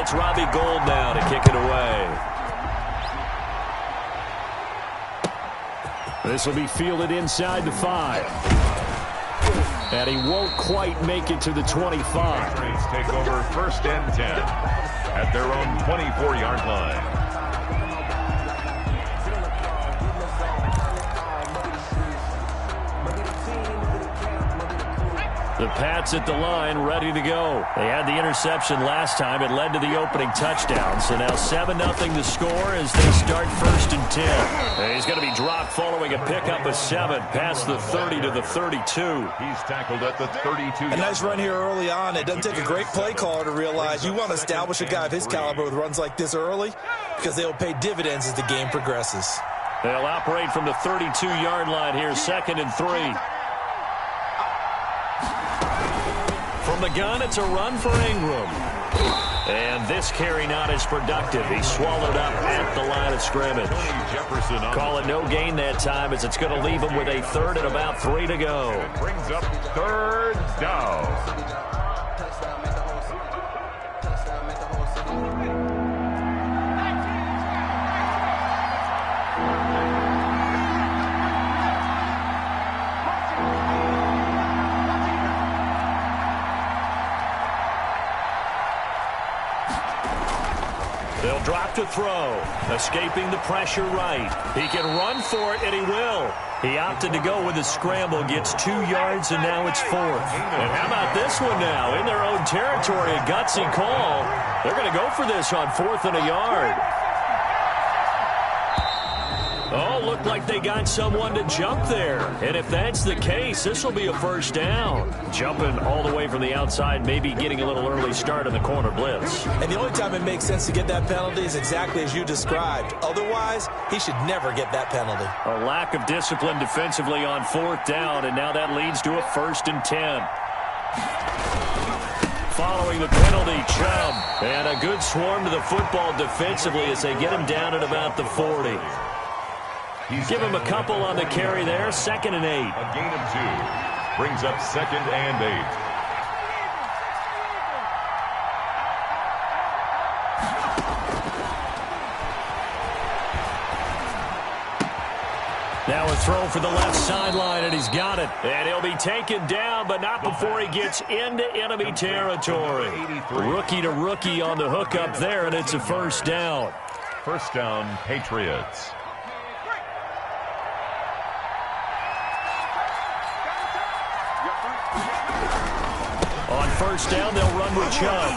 it's Robbie Gould now to kick it away. This will be fielded inside the 5. And he won't quite make it to the 25. Patriots take over 1st and 10 at their own 24-yard line. The Pats at the line, ready to go. They had the interception last time. It led to the opening touchdown. So now 7-0 the score as they start 1st and 10. And he's going to be dropped following a pickup of 7 past the 30 to the 32. He's tackled at the 32. A nice run here early on. It doesn't take a great play caller to realize you want to establish a guy of his caliber with runs like this early because they'll pay dividends as the game progresses. They'll operate from the 32-yard line here, 2nd and 3. From the gun, it's a run for Ingram. And this carry not as productive. He's swallowed up at the line of scrimmage. Call it no gain that time as it's going to leave him with a 3rd and about 3 to go. It brings up 3rd down. They'll drop to throw. Escaping the pressure right. He can run for it, and he will. He opted to go with a scramble, gets 2 yards, and now it's 4th. And how about this one now? In their own territory, a gutsy call. They're going to go for this on 4th and a yard. Oh, looked like they got someone to jump there. And if that's the case, this will be a 1st down. Jumping all the way from the outside, maybe getting a little early start in the corner blitz. And the only time it makes sense to get that penalty is exactly as you described. Otherwise, he should never get that penalty. A lack of discipline defensively on 4th down, and now that leads to a 1st and 10. Following the penalty, Chubb. And a good swarm to the football defensively as they get him down at about the 40. Give him a couple on the carry there. 2nd and 8. A gain of 2. Brings up 2nd and 8. Now a throw for the left sideline, and he's got it. And he'll be taken down, but not before he gets into enemy territory. Rookie to rookie on the hookup there, and it's a 1st down. 1st down, Patriots. On 1st down, they'll run with Chubb.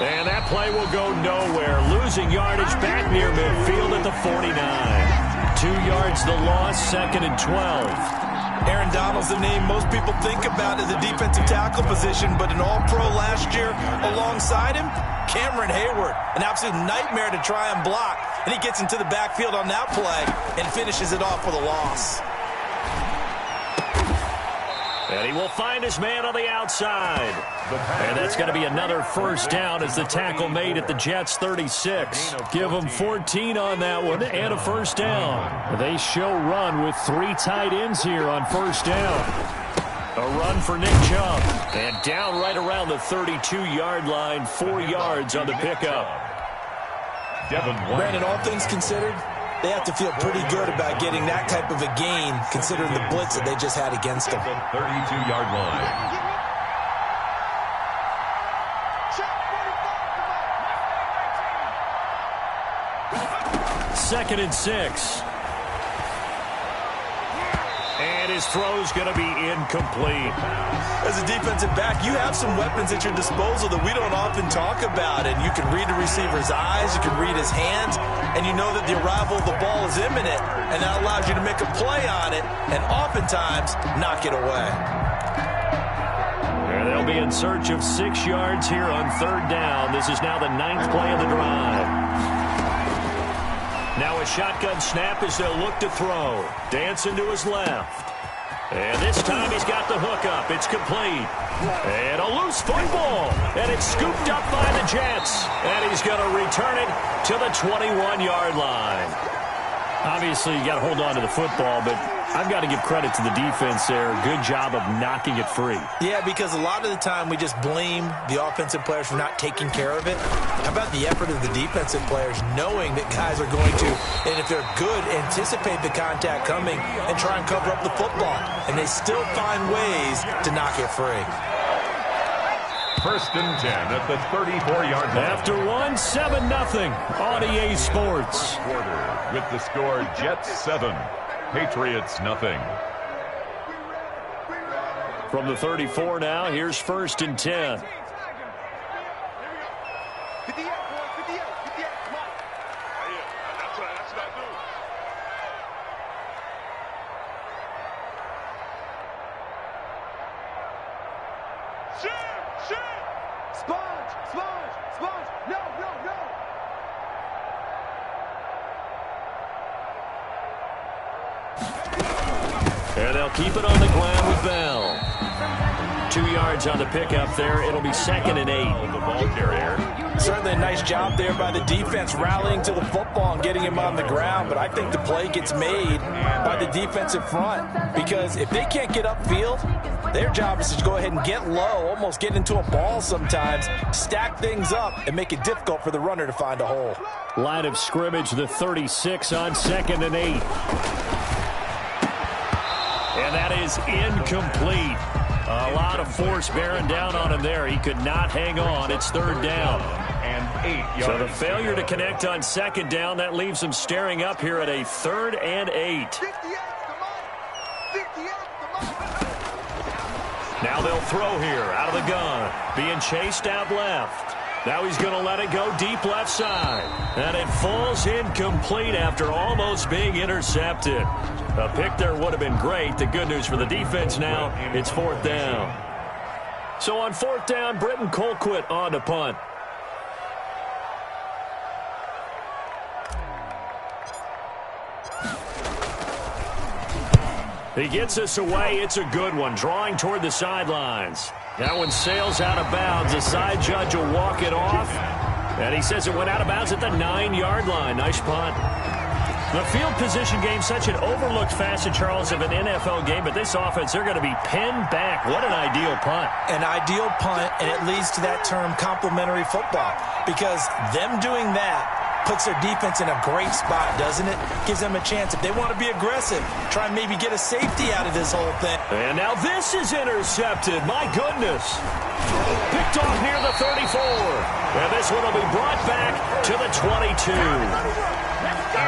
And that play will go nowhere. Losing yardage back near midfield at the 49. 2 yards the loss, 2nd and 12. Aaron Donald's the name most people think about as a defensive tackle position, but an all-pro last year alongside him, Cameron Hayward. An absolute nightmare to try and block. And he gets into the backfield on that play and finishes it off with a loss. And he will find his man on the outside. And that's going to be another 1st down as the tackle made at the Jets' 36. Give them 14 on that one and a 1st down. They show run with 3 tight ends here on 1st down. A run for Nick Chubb. And down right around the 32-yard line, 4 yards on the pickup. Brandon, all things considered, they have to feel pretty good about getting that type of a gain, considering the blitz that they just had against them. 32-yard line. Second and 6. And his throw's going to be incomplete. As a defensive back, you have some weapons at your disposal that we don't often talk about. And you can read the receiver's eyes, you can read his hands, and you know that the arrival of the ball is imminent. And that allows you to make a play on it and oftentimes knock it away. And they'll be in search of 6 yards here on 3rd down. This is now the 9th play of the drive. Now a shotgun snap as they'll look to throw. Dancing to his left. And this time he's got the hookup. It's complete. And a loose football. And it's scooped up by the Jets. And he's going to return it to the 21-yard line. Obviously, you got to hold on to the football, but I've got to give credit to the defense there. Good job of knocking it free. Yeah, because a lot of the time we just blame the offensive players for not taking care of it. How about the effort of the defensive players knowing that guys are going to, and if they're good, anticipate the contact coming and try and cover up the football. And they still find ways to knock it free. 1st and 10 at the 34-yard line. After 7-0 on EA Sports. Quarter with the score Jets 7, Patriots nothing. From the 34 now, here's 1st and 10. And they'll keep it on the ground with Bell. 2 yards on the pickup there. It'll be 2nd and 8. The ball carrier. Certainly a nice job there by the defense rallying to the football and getting him on the ground. But I think the play gets made by the defensive front. Because if they can't get upfield, their job is to go ahead and get low, almost get into a ball sometimes, stack things up, and make it difficult for the runner to find a hole. Line of scrimmage, the 36 on 2nd and 8. And that is incomplete. A lot of force bearing down on him there. He could not hang on. It's 3rd down. And 8 yards. So the failure to connect on 2nd down, that leaves him staring up here at a 3rd and 8. Now they'll throw here out of the gun. Being chased out left. Now he's going to let it go deep left side. And it falls incomplete after almost being intercepted. A pick there would have been great. The good news for the defense now, it's 4th down. So on 4th down, Britton Colquitt on to punt. He gets us away. It's a good one. Drawing toward the sidelines. That one sails out of bounds. The side judge will walk it off. And he says it went out of bounds at the 9-yard line. Nice punt. The field position game, such an overlooked facet, Charles, of an NFL game. But this offense, they're going to be pinned back. What an ideal punt. An ideal punt, and it leads to that term complementary football. Because them doing that puts their defense in a great spot, doesn't it? Gives them a chance. If they want to be aggressive, try and maybe get a safety out of this whole thing. And now this is intercepted. My goodness. Picked off near the 34. And this one will be brought back to the 22.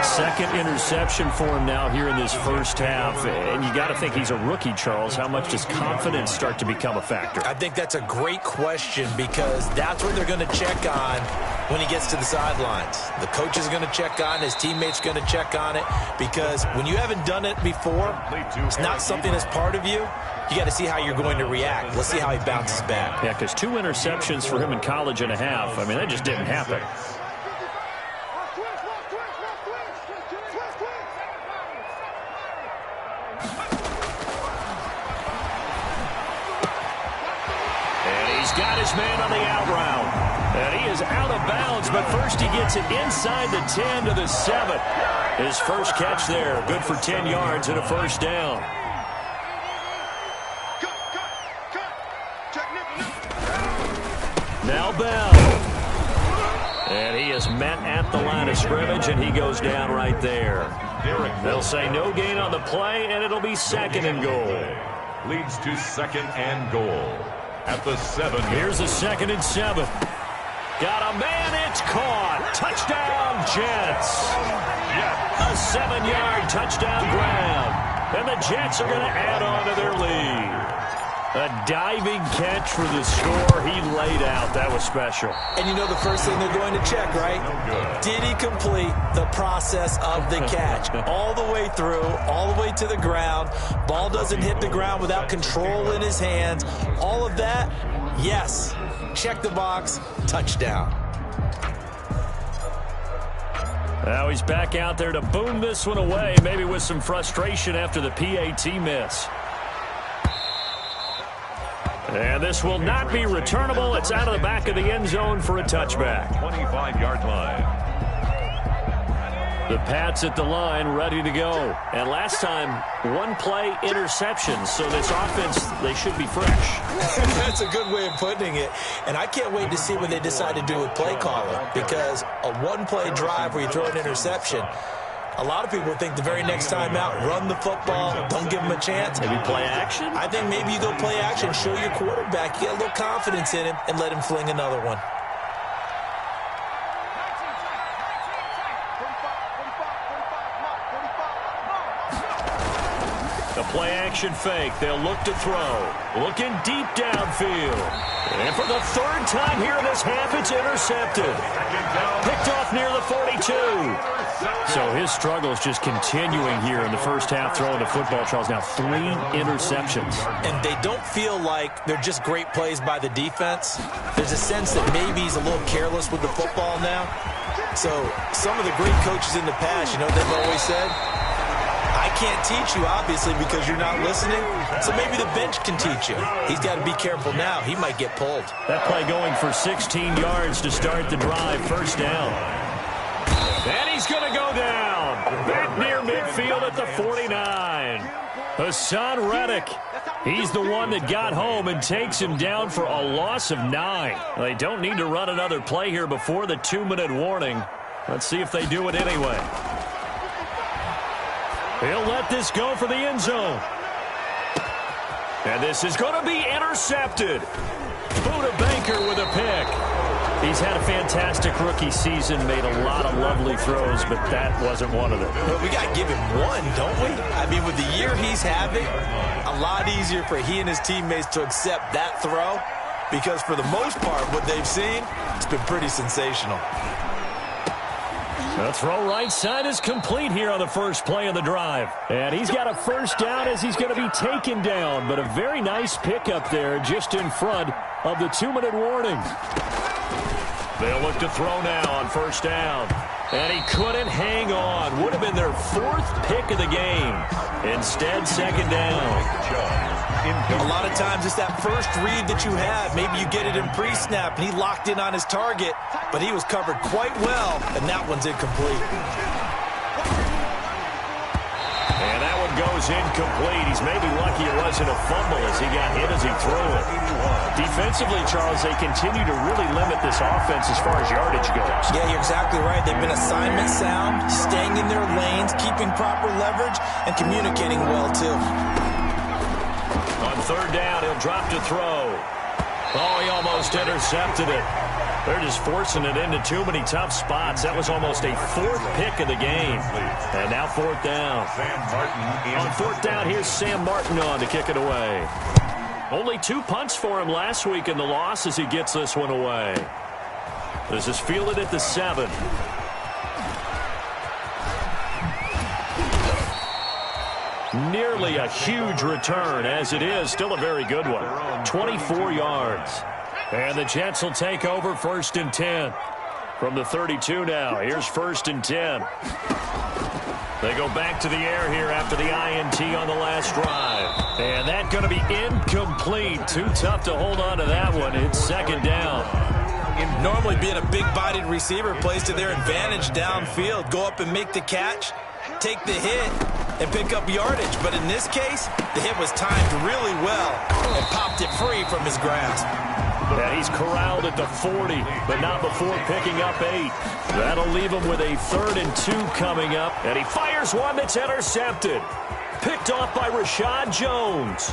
2nd interception for him now here in this first half. And you got to think he's a rookie, Charles. How much does confidence start to become a factor? I think that's a great question because that's what they're going to check on when he gets to the sidelines. The coach is going to check on, his teammates going to check on it, because when you haven't done it before, it's not something that's part of you. You got to see how you're going to react. Let's see how he bounces back. Yeah, because 2 interceptions for him in college and a half. I mean, that just didn't happen. Got his man on the out route. And he is out of bounds, but first he gets it inside the 10 to the 7. His first catch there, good for 10 yards and a first down. Now Bell. And he is met at the line of scrimmage, and he goes down right there. They'll say no gain on the play, and it'll be 2nd and goal. Leads to 2nd and goal. At the 7. Here's a 2nd and 7. Got a man, it's caught. Touchdown, Jets. A 7-yard touchdown grab. And the Jets are going to add on to their lead. A diving catch for the score. He laid out. That was special. And you know the first thing they're going to check, right? Did he complete the process of the catch? All the way through, all the way to the ground. Ball doesn't hit the ground without control in his hands. All of that, yes. Check the box. Touchdown. Now he's back out there to boom this one away, maybe with some frustration after the PAT miss. And this will not be returnable. It's out of the back of the end zone for a touchback. 25-yard line. The Pats at the line, ready to go. And last time, one play interception. So this offense, they should be fresh. That's a good way of putting it. And I can't wait to see what they decide to do with play calling. Because a one-play drive where you throw an interception, a lot of people think the very next time out, run the football, don't give him a chance. Maybe play action? I think maybe you go play action, show your quarterback, get a little confidence in him, and let him fling another one. The play-action fake. They'll look to throw. Looking deep downfield. And for the third time here in this half, it's intercepted. Picked off near the 42. So his struggle is just continuing here in the first half throwing the football, Charles. Now 3 interceptions. And they don't feel like they're just great plays by the defense. There's a sense that maybe he's a little careless with the football now. So some of the great coaches in the past, you know what they've always said? I can't teach you, obviously, because you're not listening. So maybe the bench can teach you. He's got to be careful now. He might get pulled. That play going for 16 yards to start the drive. First down. And he's going to go down. Back near midfield at the 49. Hassan Reddick. He's the one that got home and takes him down for a loss of 9. They don't need to run another play here before the 2-minute warning. Let's see if they do it anyway. He'll let this go for the end zone. And this is going to be intercepted. Buda Baker with a pick. He's had a fantastic rookie season, made a lot of lovely throws, but that wasn't one of them. Well, we got to give him one, don't we? I mean, with the year he's having, a lot easier for he and his teammates to accept that throw because for the most part, what they've seen, it's been pretty sensational. The throw right side is complete here on the first play of the drive. And he's got a first down as he's going to be taken down. But a very nice pickup there just in front of the 2-minute warning. They'll look to throw now on first down. And he couldn't hang on. Would have been their 4th pick of the game. Instead, second down. A lot of times it's that first read that you have. Maybe you get it in pre-snap, and he locked in on his target, but he was covered quite well, and that one's incomplete. And that one goes incomplete. He's maybe lucky it wasn't a fumble as he got hit as he threw it. Defensively, Charles, they continue to really limit this offense as far as yardage goes. Yeah, you're exactly right. They've been assignment sound, staying in their lanes, keeping proper leverage, and communicating well, too. On third down, he'll drop to throw. Oh, he almost intercepted it. They're just forcing it into too many tough spots. That was almost a 4th pick of the game. And now 4th down. On 4th down, here's Sam Martin on to kick it away. Only 2 punts for him last week in the loss as he gets this one away. This is fielded at the 7. Nearly a huge return, as it is still a very good one. 24 yards. And the Jets will take over 1st and 10. From the 32 now, here's 1st and 10. They go back to the air here after the INT on the last drive. And that's going to be incomplete. Too tough to hold on to that one. It's second down. Normally being a big-bodied receiver plays to their advantage downfield. Go up and make the catch, take the hit, and pick up yardage. But in this case, the hit was timed really well and popped it free from his grasp. And he's corralled at the 40, but not before picking up 8. That'll leave him with a 3rd and 2 coming up. And he fires one that's intercepted. Picked off by Rashad Jones.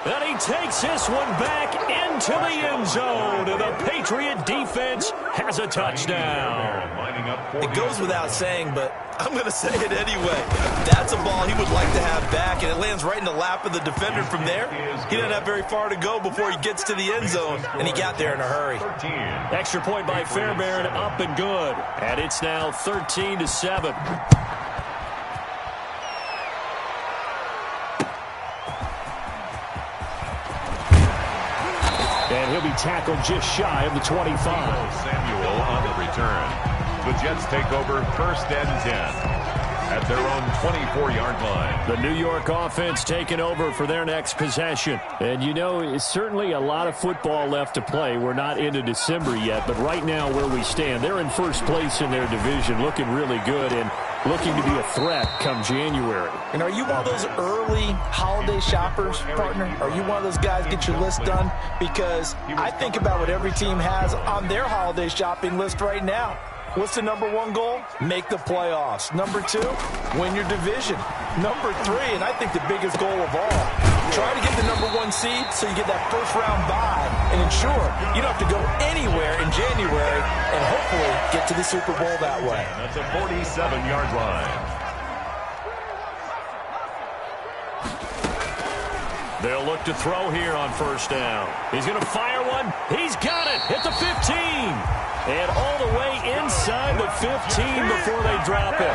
And he takes this one back into the end zone. And the Patriot defense has a touchdown. It goes without saying, but I'm going to say it anyway. That's a ball he would like to have back, and it lands right in the lap of the defender from there. He doesn't have very far to go before he gets to the end zone, and he got there in a hurry. Extra point by Fairbairn, up and good. And it's now 13-7. And he'll be tackled just shy of the 25. Samuel on the return. The Jets take over 1st and 10. at their own 24-yard line. The New York offense taking over for their next possession. And, you know, it's certainly a lot of football left to play. We're not into December yet, but right now where we stand, they're in first place in their division, looking really good and looking to be a threat come January. And are you one of those early holiday shoppers, partner? Are you one of those guys get your list done? Because I think about what every team has on their holiday shopping list right now. What's the number one goal? Make the playoffs. Number two, win your division. Number three, and I think the biggest goal of all, try to get the number one seed so you get that first round bye and ensure you don't have to go anywhere in January and hopefully get to the Super Bowl that way. That's a 47-yard line. They'll look to throw here on first down. He's going to fire one. He's got it at the 15. And all the way inside the 15 before they drop it.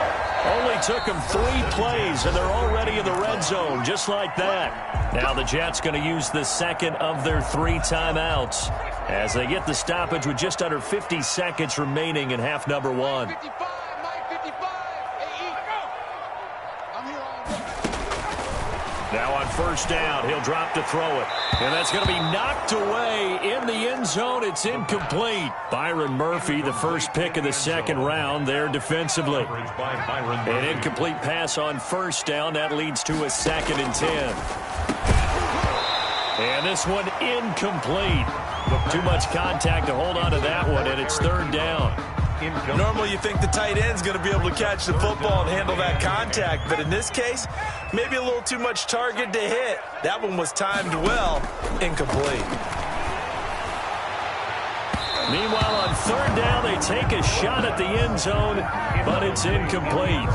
Only took them 3 plays, and they're already in the red zone, just like that. Now the Jets going to use the second of their 3 timeouts as they get the stoppage with just under 50 seconds remaining in half number 1. Now on first down, he'll drop to throw it. And that's going to be knocked away in the end zone. It's incomplete. Byron Murphy, the first pick of the second round there defensively. An incomplete pass on first down. That leads to a 2nd and 10. And this one incomplete. Too much contact to hold on to that one, and it's 3rd down. Normally you think the tight end's going to be able to catch the football and handle that contact, but in this case, maybe a little too much target to hit. That one was timed well, incomplete. Meanwhile, on 3rd down, they take a shot at the end zone, but it's incomplete.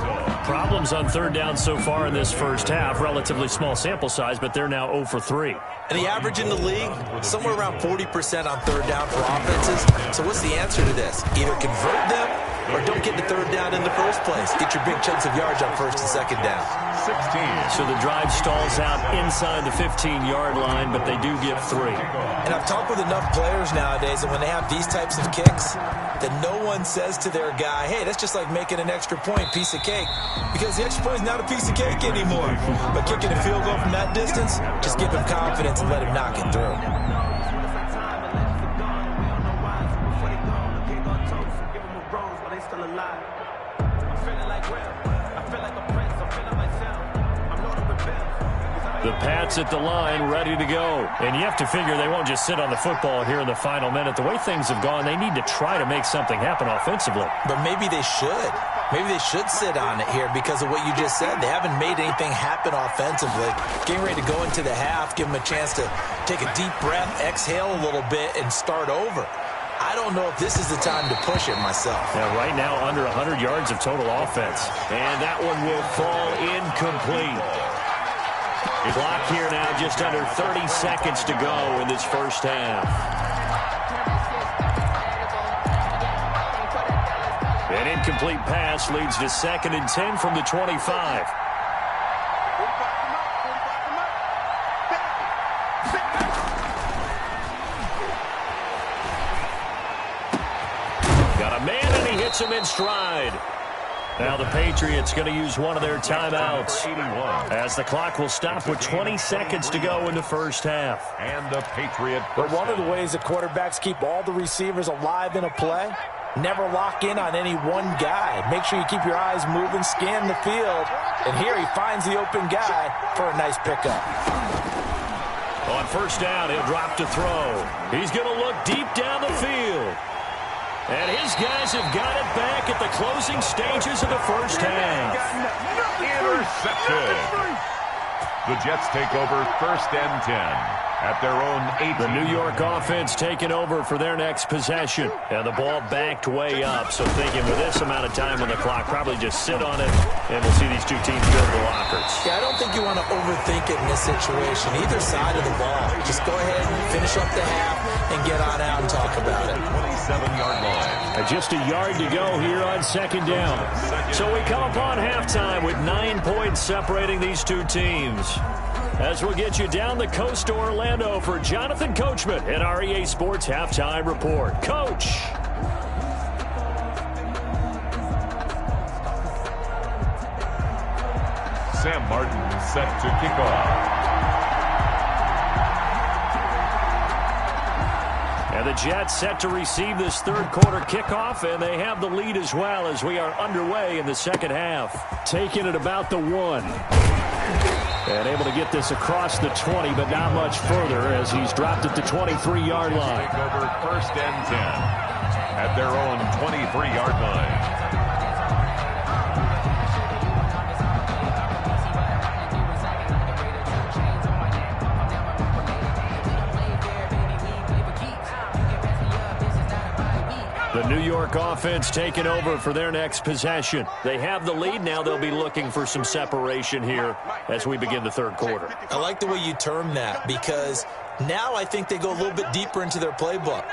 Problems on 3rd down so far in this first half. Relatively small sample size, but they're now 0 for 3. And the average in the league, somewhere around 40% on 3rd down for offenses. So what's the answer to this? Either convert them or don't get the 3rd down in the first place. Get your big chunks of yards on 1st and 2nd down. 16. So the drive stalls out inside the 15-yard line, but they do get 3. And I've talked with enough players nowadays that when they have these types of kicks, that no one says to their guy, hey, that's just like making an extra point, piece of cake. Because the extra point is not a piece of cake anymore. But kicking a field goal from that distance, just give him confidence and let him knock it through. The Pats at the line, ready to go. And you have to figure they won't just sit on the football here in the final minute. The way things have gone, they need to try to make something happen offensively. But maybe they should. Maybe they should sit on it here because of what you just said. They haven't made anything happen offensively. Getting ready to go into the half, give them a chance to take a deep breath, exhale a little bit, and start over. I don't know if this is the time to push it myself. Now, right now, under 100 yards of total offense. And that one will fall incomplete. Clock here now, just under 30 seconds to go in this first half. An incomplete pass leads to 2nd and 10 from the 25. Got a man, and he hits him in stride. Now the Patriots going to use one of their timeouts as the clock will stop with 20 seconds to go in the first half. And the Patriot. But one of the ways that quarterbacks keep all the receivers alive in a play, never lock in on any one guy. Make sure you keep your eyes moving, scan the field. And here he finds the open guy for a nice pickup. On first down, he'll drop to throw. He's going to look deep down the field. And his guys have got it back at the closing stages of the first half. Intercepted. The Jets take over 1st and 10 at their own 8. The New York offense taking over for their next possession. And the ball backed way up. So thinking with this amount of time on the clock, probably just sit on it, and we'll see these two teams go to the lockers. Yeah, I don't think you want to overthink it in this situation. Either side of the ball. Just go ahead and finish up the half and get on out and talk about it. 27-yard line. Just a yard to go here on 2nd down. So we come upon halftime with 9 points separating these two teams. As we'll get you down the coast to Orlando for Jonathan Coachman at our EA Sports Halftime Report. Coach. Sam Martin set to kick off. And the Jets set to receive this third quarter kickoff, and they have the lead as well as we are underway in the second half. Taking it about the 1. And able to get this across the 20, but not much further as he's dropped at the 23-yard line. Take over first and 10 at their own 23-yard line. The New York offense taking over for their next possession. They have the lead. Now they'll be looking for some separation here as we begin the third quarter. I like the way you term that because now I think they go a little bit deeper into their playbook.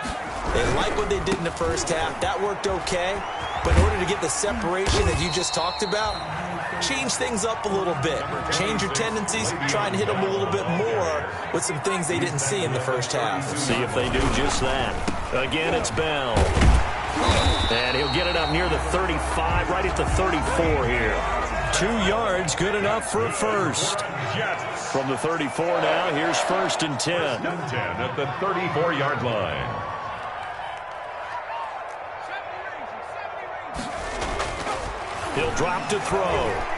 They like what they did in the first half. That worked okay. But in order to get the separation that you just talked about, change things up a little bit. Change your tendencies. Try and hit them a little bit more with some things they didn't see in the first half. See if they do just that. Again, it's Bell. And he'll get it up near the 35, right at the 34 here. 2 yards, good enough for a first. From the 34 now, here's first and 10. First and 10 at the 34-yard line. He'll drop to throw.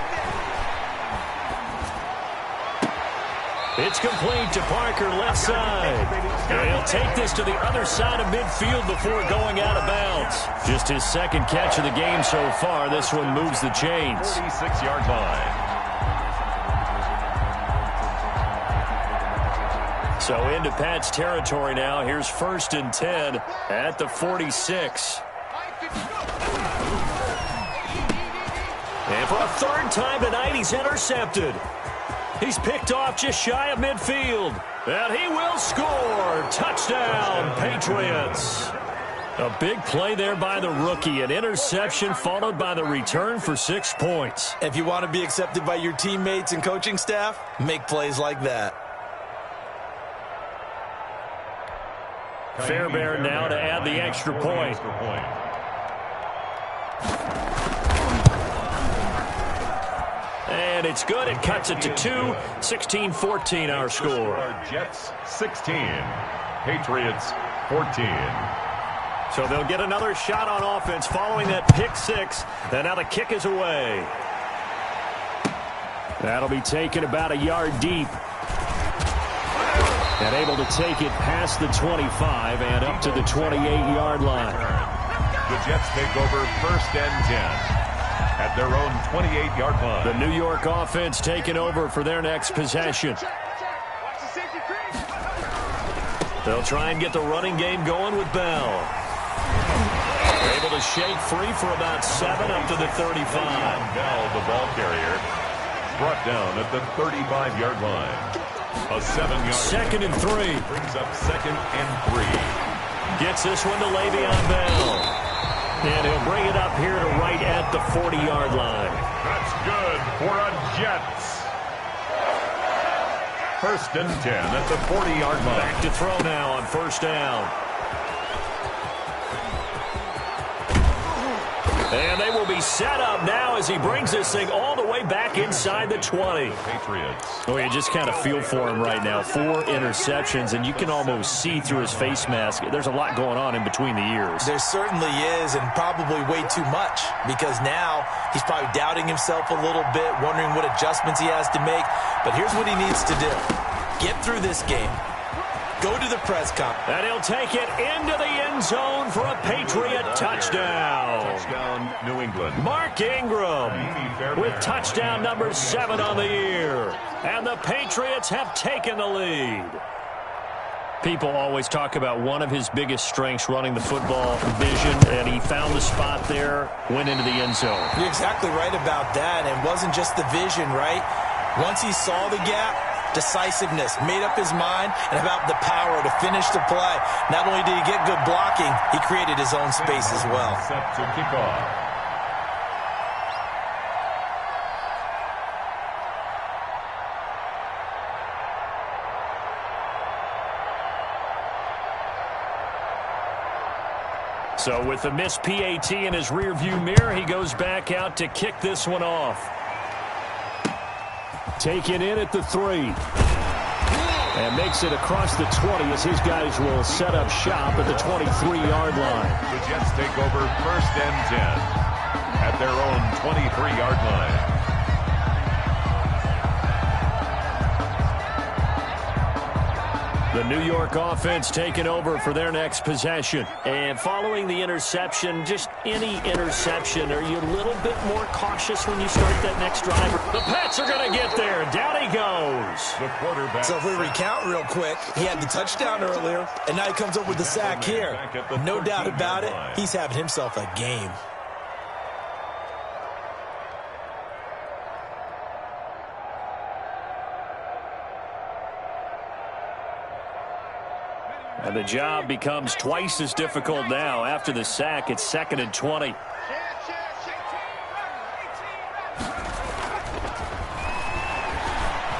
It's complete to Parker, left side. And he'll take this to the other side of midfield before going out of bounds. Just his second catch of the game so far. This one moves the chains. 46-yard line. So into Pat's territory now. Here's first and 10 at the 46. And for a third time tonight, he's intercepted. He's picked off just shy of midfield. And he will score. Touchdown, Patriots. A big play there by the rookie. An interception followed by the return for 6 points. If you want to be accepted by your teammates and coaching staff, make plays like that. Fairbairn now to add the extra point. And it's good. It cuts it to 2. 16-14 our score. Jets 16. Patriots 14. So they'll get another shot on offense following that pick 6. And now the kick is away. That'll be taken about a yard deep. And able to take it past the 25 and up to the 28-yard line. The Jets take over first and 10. At their own 28-yard line. The New York offense taking over for their next possession. They'll try and get the running game going with Bell. They're able to shake free for about 7 up to the 35. Bell, the ball carrier, brought down at the 35-yard line. A 7-yard. Second and 3. Brings up second and 3. Gets this one to Le'Veon Bell. And he'll bring it up here to right at the 40-yard line. That's good for a Jets. First and 10 at the 40-yard line. Back to throw now on first down. And they will be set up now as he brings this thing all the way back inside the 20. Patriots. Oh, you just kind of feel for him right now. 4 interceptions, and you can almost see through his face mask. There's a lot going on in between the ears. There certainly is, and probably way too much, because now he's probably doubting himself a little bit, wondering what adjustments he has to make. But here's what he needs to do. Get through this game. Go to the press conference. And he'll take it into the end zone for a Patriot touchdown. Touchdown, New England. Mark Ingram with touchdown number 7 on the year. And the Patriots have taken the lead. People always talk about one of his biggest strengths, running the football, vision, and he found the spot there, went into the end zone. You're exactly right about that. It wasn't just the vision, right? Once he saw the gap, decisiveness, made up his mind, and about the power to finish the play. Not only did he get good blocking, he created his own space as well. Set to kick off. So with the missed PAT in his rearview mirror, he goes back out to kick this one off. Taken in at the 3. And makes it across the 20 as his guys will set up shop at the 23-yard line. The Jets take over 1st and 10 at their own 23-yard line. The New York offense taking over for their next possession. And following the interception, just any interception, are you a little bit more cautious when you start that next drive? The Pats are going to get there. Down he goes. The quarterback. So if we recount real quick, he had the touchdown earlier, and now he comes up with the sack here. No doubt about it, he's having himself a game. And the job becomes twice as difficult now. After the sack, it's 2nd and 20.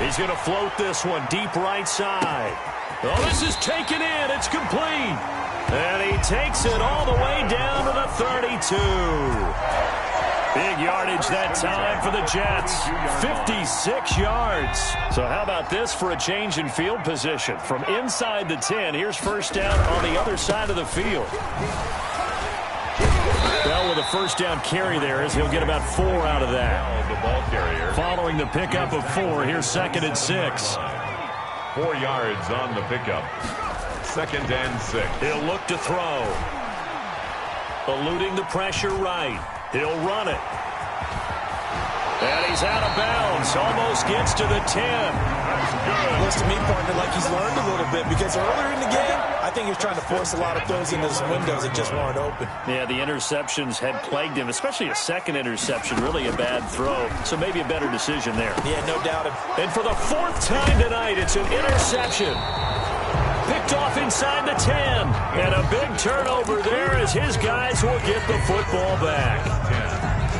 He's going to float this one deep right side. Oh, this is taken in. It's complete. And he takes it all the way down to the 32. Big yardage that time for the Jets. 56 yards. So how about this for a change in field position? From inside the 10, here's 1st down on the other side of the field. Well, with a 1st down carry there, as he'll get about 4 out of that. The ball carrier. Following the pickup of 4, here's 2nd and 6. 4 yards on the pickup. 2nd and 6. He'll look to throw. Eluding the pressure right. He'll run it. And he's out of bounds. Almost gets to the 10. That's good. Looks to me, partner, like he's learned a little bit because earlier in the game, I think he was trying to force a lot of throws into his windows that just weren't open. Yeah, the interceptions had plagued him, especially a second interception, really a bad throw. So maybe a better decision there. Yeah, no doubt. And for the 4th time tonight, it's an interception. Picked off inside the 10. And a big turnover there as his guys will get the football back.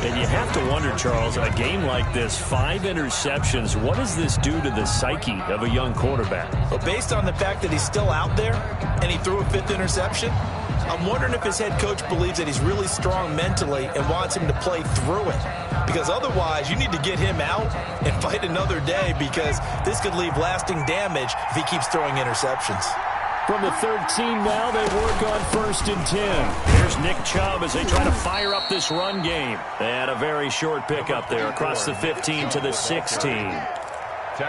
And you have to wonder, Charles, a game like this, 5 interceptions, what does this do to the psyche of a young quarterback? Well, based on the fact that he's still out there and he threw a 5th interception, I'm wondering if his head coach believes that he's really strong mentally and wants him to play through it. Because otherwise, you need to get him out and fight another day because this could leave lasting damage if he keeps throwing interceptions. From the 13 now, they work on 1st and 10. Here's Nick Chubb as they try to fire up this run game. And a very short pickup there across the 15 to the 16.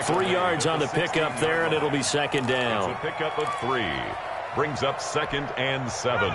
3 yards on the pickup there, and it'll be 2nd down. It's a pickup of 3. Brings up 2nd and 7.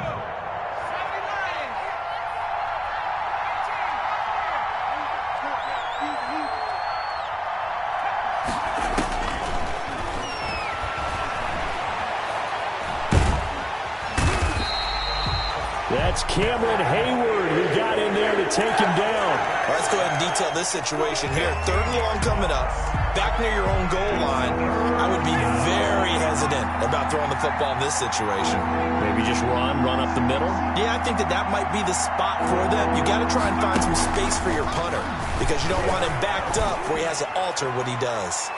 That's Cameron Hayward who got in there to take him down. Well, let's go ahead and detail this situation here. 3rd and long coming up. Back near your own goal line. I would be very hesitant about throwing the football in this situation. Maybe just run up the middle? Yeah, I think that might be the spot for them. You got to try and find some space for your punter because you don't want him backed up where he has to alter what he does.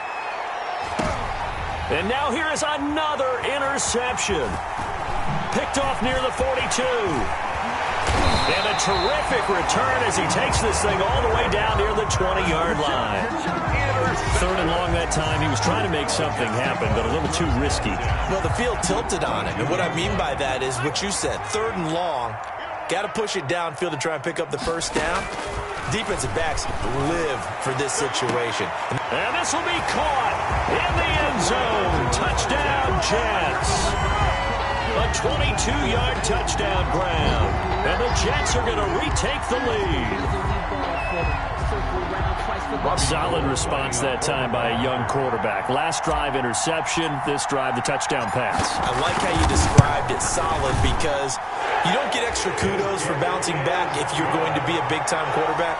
And now here is another interception. Picked off near the 42. And a terrific return as he takes this thing all the way down near the 20-yard line. 3rd and long that time. He was trying to make something happen, but a little too risky. Well, the field tilted on him. And what I mean by that is what you said. 3rd and long. Got to push it downfield to try and pick up the 1st down. Defensive backs live for this situation. And this will be caught in the end zone. Touchdown, Jets. A 22-yard touchdown ground. And the Jets are going to retake the lead. Solid response that time by a young quarterback. Last drive interception. This drive the touchdown pass. I like how you described it solid because you don't get extra kudos for bouncing back if you're going to be a big-time quarterback.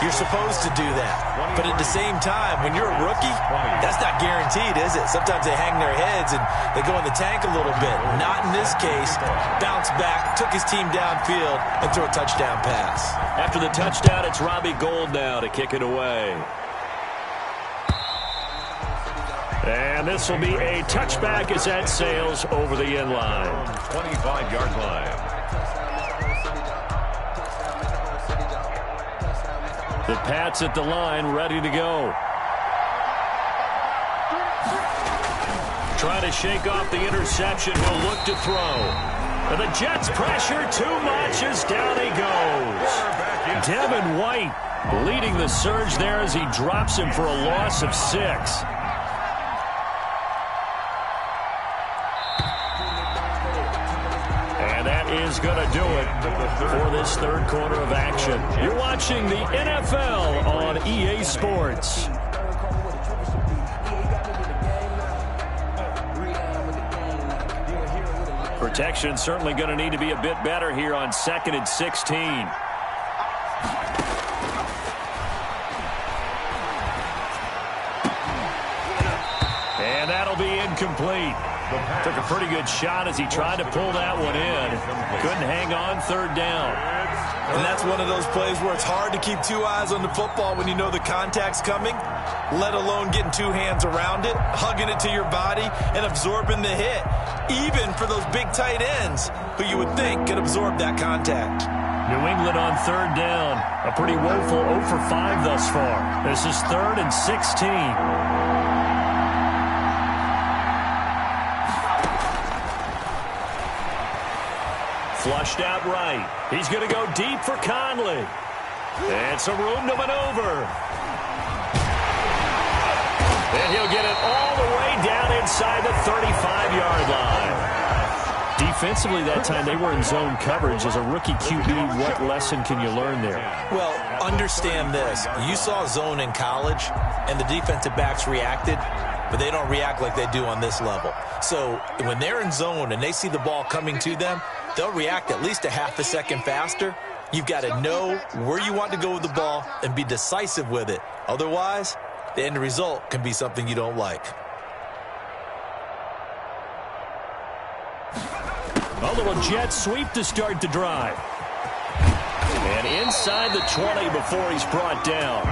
You're supposed to do that. But at the same time, when you're a rookie, that's not guaranteed, is it? Sometimes they hang their heads and they go in the tank a little bit. Not in this case. Bounced back, took his team downfield, and threw a touchdown pass. After the touchdown, it's Robbie Gould now to kick it away. And this will be a touchback as that sails over the end line. 25-yard line. The Pats at the line, ready to go. Trying to shake off the interception. He'll look to throw. And the Jets pressure too much as down he goes. Devin White leading the surge there as he drops him for a loss of 6. And that is going to do it for this third quarter of action. You're watching the NFL on EA Sports. Protection certainly going to need to be a bit better here on 2nd and 16. And that'll be incomplete. Took a pretty good shot as he tried to pull that one in. Couldn't hang on 3rd down. And that's one of those plays where it's hard to keep 2 eyes on the football when you know the contact's coming, let alone getting 2 hands around it, hugging it to your body, and absorbing the hit, even for those big tight ends who you would think could absorb that contact. New England on 3rd down. A pretty woeful 0 for 5 thus far. This is 3rd and 16. Flushed out right. He's going to go deep for Conley. And some room to maneuver. And he'll get it all the way down inside the 35-yard line. Defensively that time, they were in zone coverage. As a rookie QB, what lesson can you learn there? Well, understand this. You saw zone in college, and the defensive backs reacted, but they don't react like they do on this level. So when they're in zone and they see the ball coming to them, they'll react at least a half a second faster. You've got to know where you want to go with the ball and be decisive with it. Otherwise, the end result can be something you don't like. A little jet sweep to start the drive. And inside the 20 before he's brought down.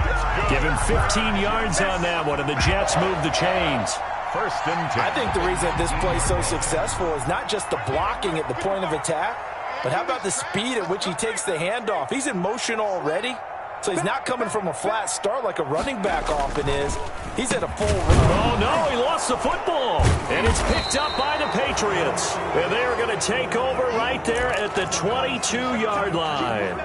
Give him 15 yards on that one, and the Jets move the chains. 1st and 10. I think the reason this play is so successful is not just the blocking at the point of attack, but how about the speed at which he takes the handoff? He's in motion already, so he's not coming from a flat start like a running back often is. He's at a full run. Oh, no, he lost the football. And it's picked up by the Patriots. And they are going to take over right there at the 22-yard line.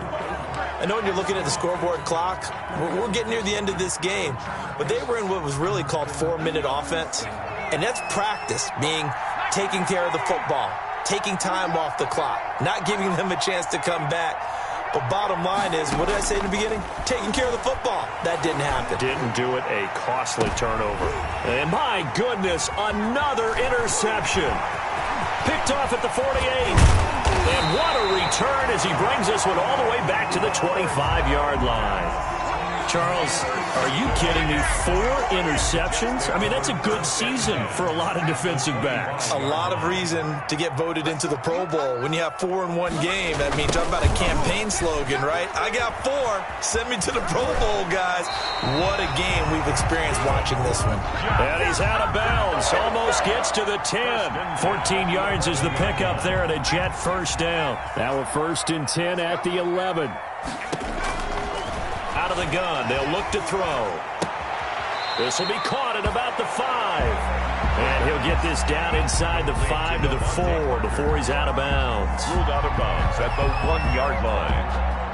I know when you're looking at the scoreboard clock, we're getting near the end of this game, but they were in what was really called 4-minute offense, and that's practice, meaning taking care of the football, taking time off the clock, not giving them a chance to come back. But bottom line is, what did I say in the beginning? Taking care of the football. That didn't happen. Didn't do it, a costly turnover. And my goodness, another interception. Picked off at the 48. And what a return as he brings this one all the way back to the 25-yard line. Charles, are you kidding me? 4 interceptions? I mean, that's a good season for a lot of defensive backs. A lot of reason to get voted into the Pro Bowl. When you have 4 in one game, I mean, talk about a campaign slogan, right? I got 4. Send me to the Pro Bowl, guys. What a game we've experienced watching this one. And he's out of bounds. Almost gets to the 10. 14 yards is the pickup there, and a Jet 1st down. Now a 1st and 10 at the 11. Out of the gun, they'll look to throw. This will be caught at about the 5. And he'll get this down inside the 5 to the 4 before he's out of bounds. Ruled out of bounds at the 1-yard line.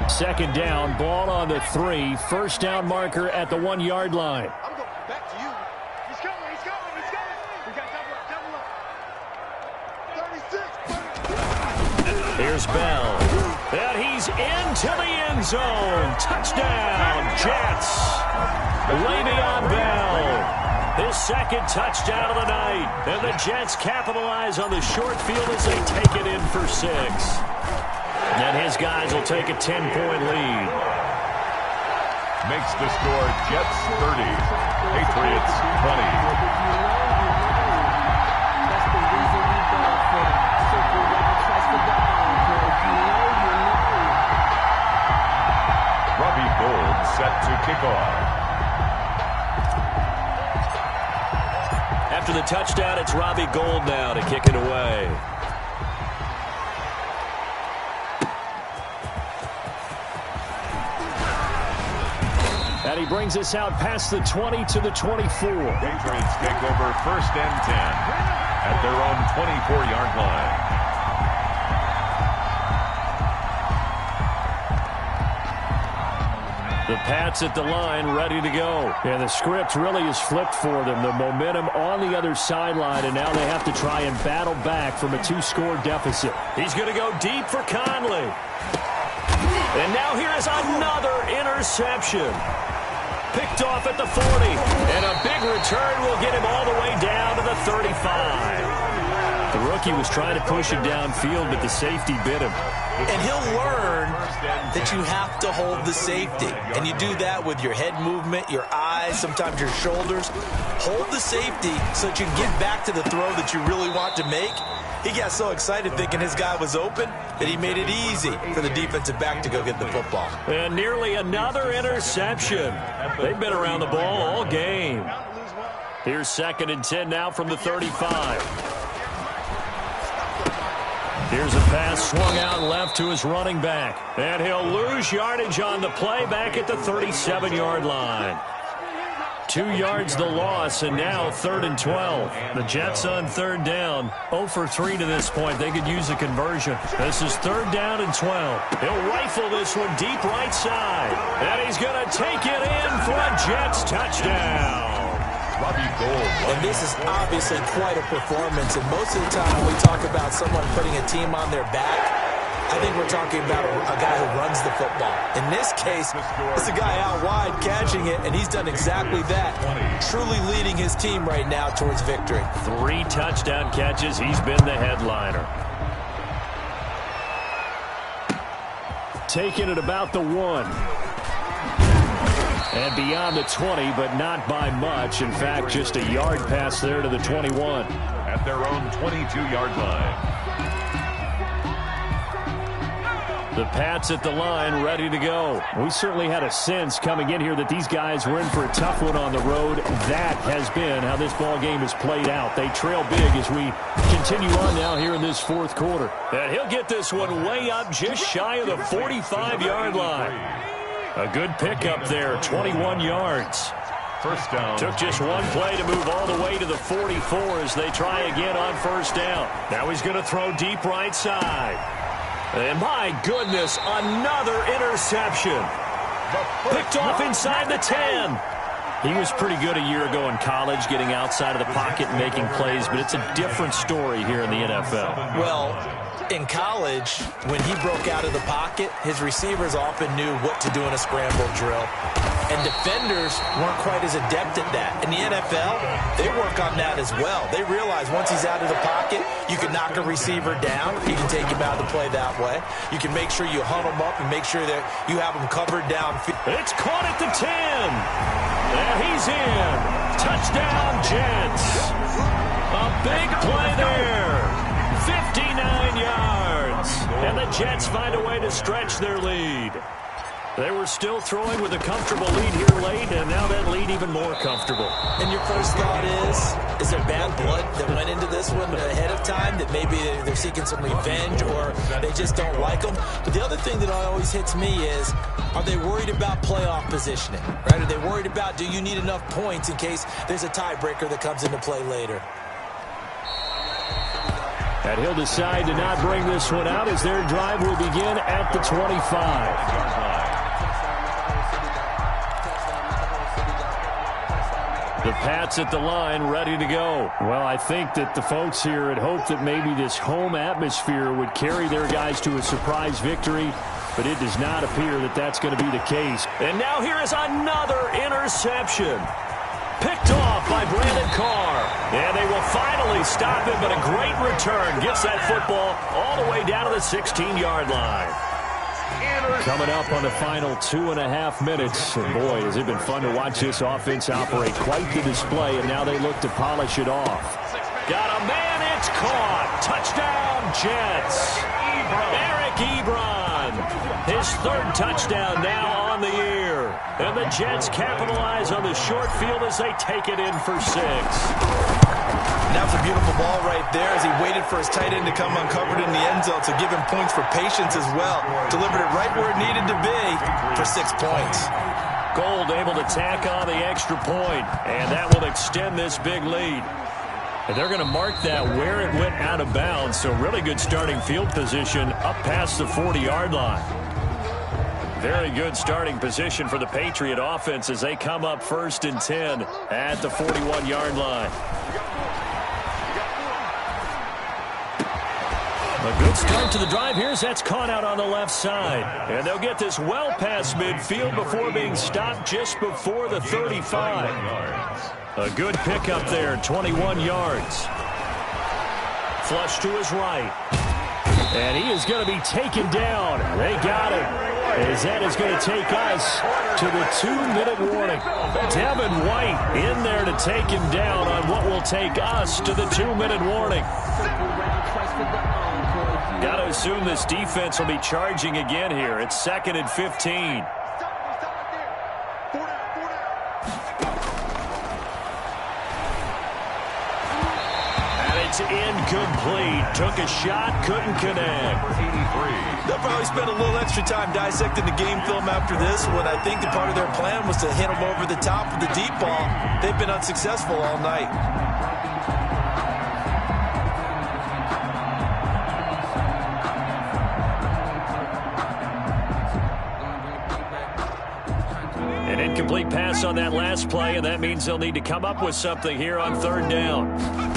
2nd down, ball on the 3. 1st down marker at the 1-yard line. I'm going back to you. He's coming, he's coming, he's coming. We got double up. 36. Here's Bell. And he's into the end zone. Touchdown, Jets. Le'Veon Bell. His 2nd touchdown of the night. And the Jets capitalize on the short field as they take it in for 6. And his guys will take a 10-point lead. Makes the score Jets 30, Patriots 20. Set to kick off. After the touchdown, it's Robbie Gould now to kick it away. And he brings us out past the 20 to the 24. Patriots take over 1st and 10. at their own 24-yard line. The Pats at the line, ready to go. And the script really is flipped for them. The momentum on the other sideline, and now they have to try and battle back from a 2-score deficit. He's going to go deep for Conley. And now here is another interception. Picked off at the 40. And a big return will get him all the way down to the 35. The rookie was trying to push him downfield, but the safety bit him. And he'll learn that you have to hold the safety. And you do that with your head movement, your eyes, sometimes your shoulders. Hold the safety so that you can get back to the throw that you really want to make. He got so excited thinking his guy was open that he made it easy for the defensive back to go get the football. And nearly another interception. They've been around the ball all game. Here's 2nd and 10 now from the 35. Here's a pass swung out left to his running back. And he'll lose yardage on the play back at the 37-yard line. 2 yards the loss, and now 3rd and 12. The Jets on 3rd down. 0 for 3 to this point. They could use a conversion. This is 3rd down and 12. He'll rifle this one deep right side. And he's going to take it in for a Jets touchdown. And this is obviously quite a performance. And most of the time when we talk about someone putting a team on their back, I think we're talking about a guy who runs the football. In this case, it's a guy out wide catching it, and he's done exactly that. Truly leading his team right now towards victory. 3 touchdown catches. He's been the headliner. Taking it about the 1. And beyond the 20, but not by much. In fact, just a yard pass there to the 21. At their own 22-yard line. The Pats at the line, ready to go. We certainly had a sense coming in here that these guys were in for a tough one on the road. That has been how this ball game has played out. They trail big as we continue on now here in this 4th quarter. And he'll get this one way up just shy of the 45-yard line. A good pickup there, 21 yards. First down. Took just one play to move all the way to the 44 as they try again on 1st down. Now he's going to throw deep right side. And my goodness, another interception. Picked off inside the 10. He was pretty good a year ago in college, getting outside of the pocket and making plays, but it's a different story here in the NFL. Well, in college, when he broke out of the pocket, his receivers often knew what to do in a scramble drill. And defenders weren't quite as adept at that. In the NFL, they work on that as well. They realize once he's out of the pocket, you can knock a receiver down. You can take him out of the play that way. You can make sure you hunt him up and make sure that you have him covered downfield. It's caught at the 10. And he's in. Touchdown, Jets. A big play there. 59 yards. And the Jets find a way to stretch their lead. They were still throwing with a comfortable lead here late, and now that lead even more comfortable. And your first thought is there bad blood that went into this one ahead of time, that maybe they're seeking some revenge or they just don't like them? But the other thing that always hits me is, are they worried about playoff positioning? Right? Are they worried about, do you need enough points in case there's a tiebreaker that comes into play later? And he'll decide to not bring this one out as their drive will begin at the 25. The Pats at the line, ready to go. Well, I think that the folks here had hoped that maybe this home atmosphere would carry their guys to a surprise victory, but it does not appear that that's going to be the case. And now here is another interception. Picked off by Brandon Carr. And they will finally stop him, but a great return. Gets that football all the way down to the 16-yard line. Coming up on the final 2.5 minutes. And boy, has it been fun to watch this offense operate. Quite the display, and now they look to polish it off. Got a man, it's caught. Touchdown, Jets. Eric Ebron. His 3rd touchdown now on the year. And the Jets capitalize on the short field as they take it in for 6. That's a beautiful ball right there as he waited for his tight end to come uncovered in the end zone to give him points for patience as well. Delivered it right where it needed to be for 6 points. Gold able to tack on the extra point, and that will extend this big lead. And they're going to mark that where it went out of bounds. So really good starting field position up past the 40-yard line. Very good starting position for the Patriot offense as they come up 1st and 10 at the 41-yard line. A good start to the drive here as that's caught out on the left side. And they'll get this well past midfield before being stopped just before the 35. A good pickup there, 21 yards. Flush to his right. And he is going to be taken down. They got him. As that is going to take us to the 2-minute warning. Devin White in there to take him down on what will take us to the 2-minute warning. Got to assume this defense will be charging again here. It's 2nd and 15. Incomplete. Took a shot, couldn't connect. They'll probably spend a little extra time dissecting the game film after this one. I think that part of their plan was to hit them over the top with the deep ball. They've been unsuccessful all night. An incomplete pass on that last play, and that means they'll need to come up with something here on 3rd down.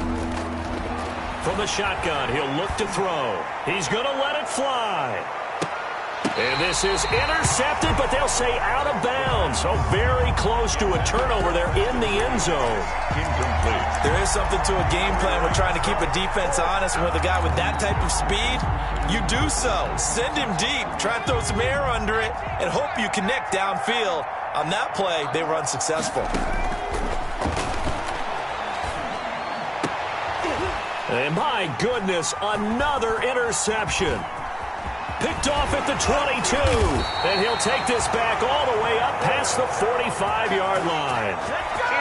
From the shotgun, he'll look to throw. He's going to let it fly. And this is intercepted, but they'll say out of bounds. So very close to a turnover there in the end zone. Incomplete. There is something to a game plan with trying to keep a defense honest. And with a guy with that type of speed, you do so. Send him deep. Try and throw some air under it and hope you connect downfield. On that play, they were unsuccessful. And my goodness, another interception. Picked off at the 22. And he'll take this back all the way up past the 45-yard line.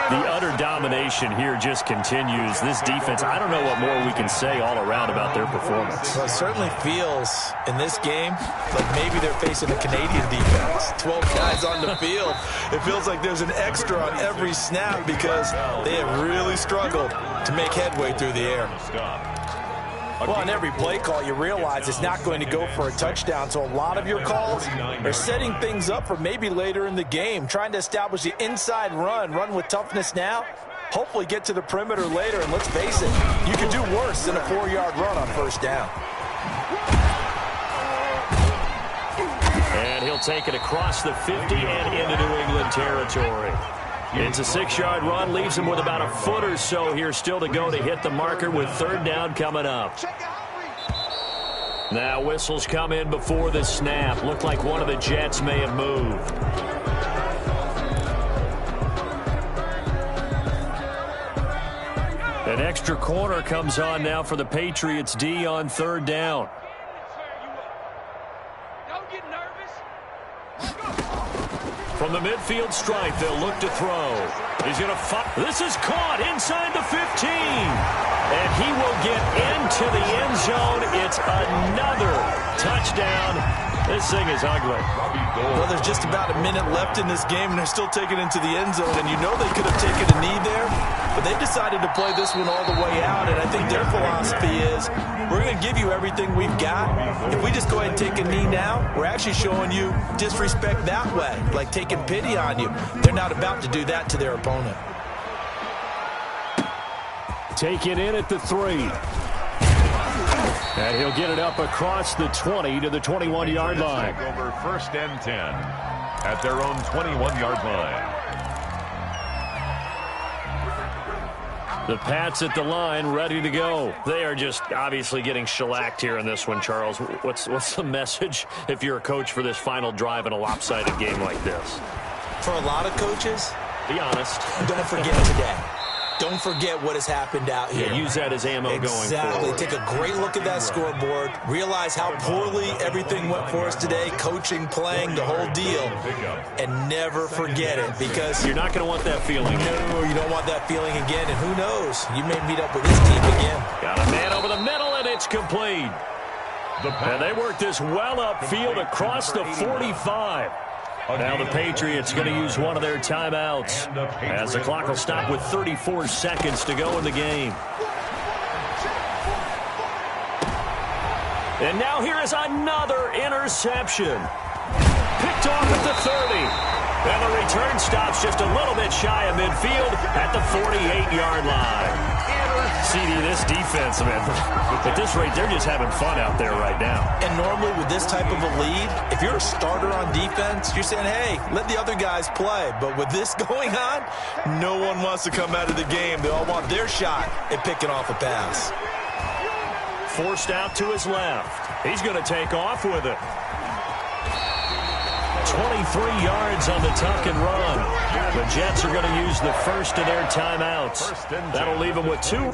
The utter domination here just continues. This defense, I don't know what more we can say all around about their performance. Well, it certainly feels in this game like maybe they're facing a Canadian defense. 12 guys on the field. It feels like there's an extra on every snap because they have really struggled to make headway through the air. Well, on every play call, you realize it's not going to go for a touchdown. So a lot of your calls are setting things up for maybe later in the game, trying to establish the inside run with toughness now, hopefully get to the perimeter later. And let's face it, you can do worse than a 4-yard run on 1st down. And he'll take it across the 50 and into New England territory. It's a 6-yard run, leaves him with about a foot or so here still to go to hit the marker with 3rd down coming up. Now whistles come in before the snap. Looked like one of the Jets may have moved. An extra corner comes on now for the Patriots D on 3rd down. From the midfield stripe, they'll look to throw. He's going to fight. This is caught inside the 15. And he will get into the end zone. It's another touchdown. This thing is ugly. Well, there's just about a minute left in this game, and they're still taking it into the end zone. And you know they could have taken a knee there, but they decided to play this one all the way out. And I think their philosophy is, we're going to give you everything we've got. If we just go ahead and take a knee now, we're actually showing you disrespect that way, like taking pity on you. They're not about to do that to their opponent. Take it in at the 3. And he'll get it up across the 20 to the 21-yard line. Over 1st and 10 at their own 21-yard line. The Pats at the line, ready to go. They are just obviously getting shellacked here in this one, Charles. What's the message if you're a coach for this final drive in a lopsided game like this? For a lot of coaches, be honest. Don't forget today. Don't forget what has happened out here. Yeah, use that as ammo going forward. Exactly. Take a great look at that scoreboard. Realize how poorly everything went for us today, coaching, playing, the whole deal. And never forget it, because you're not going to want that feeling. No, you don't want that feeling again. And who knows? You may meet up with this team again. Got a man over the middle, and it's complete. And they work this well upfield across the 45. Now the Patriots going to use one of their timeouts as the clock will stop with 34 seconds to go in the game. And now here is another interception. Picked off at the 30. And the return stops just a little bit shy of midfield at the 48-yard line. CD, this defense, man, at this rate, they're just having fun out there right now. And normally with this type of a lead, if you're a starter on defense, you're saying, hey, let the other guys play. But with this going on, no one wants to come out of the game. They all want their shot at picking off a pass. Forced out to his left. He's going to take off with it. 23 yards on the tuck and run. The Jets are going to use the first of their timeouts. That'll leave them with 2.